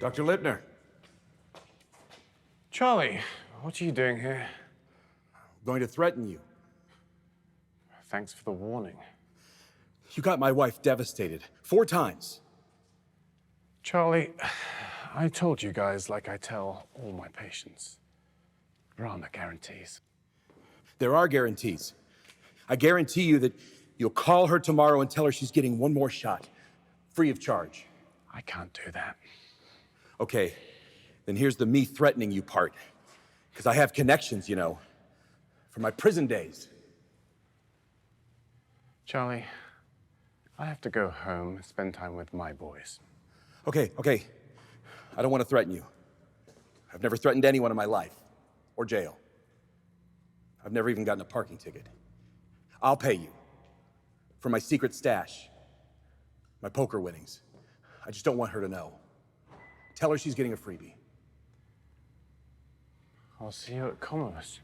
Dr. Lipner. Charlie, what are you doing here? I'm going to threaten you. Thanks for the warning. You got my wife devastated 4 times. Charlie, I told you guys like I tell all my patients. There are no guarantees. There are guarantees. I guarantee you that you'll call her tomorrow and tell her she's getting 1 more shot, free of charge. I can't do that. Okay, then here's the me threatening you part. Because I have connections, you know, from my prison days. Charlie, I have to go home and spend time with my boys. Okay. I don't want to threaten you. I've never threatened anyone in my life, or jail. I've never even gotten a parking ticket. I'll pay you for my secret stash, my poker winnings. I just don't want her to know. Tell her she's getting a freebie. I'll see you at Commerce.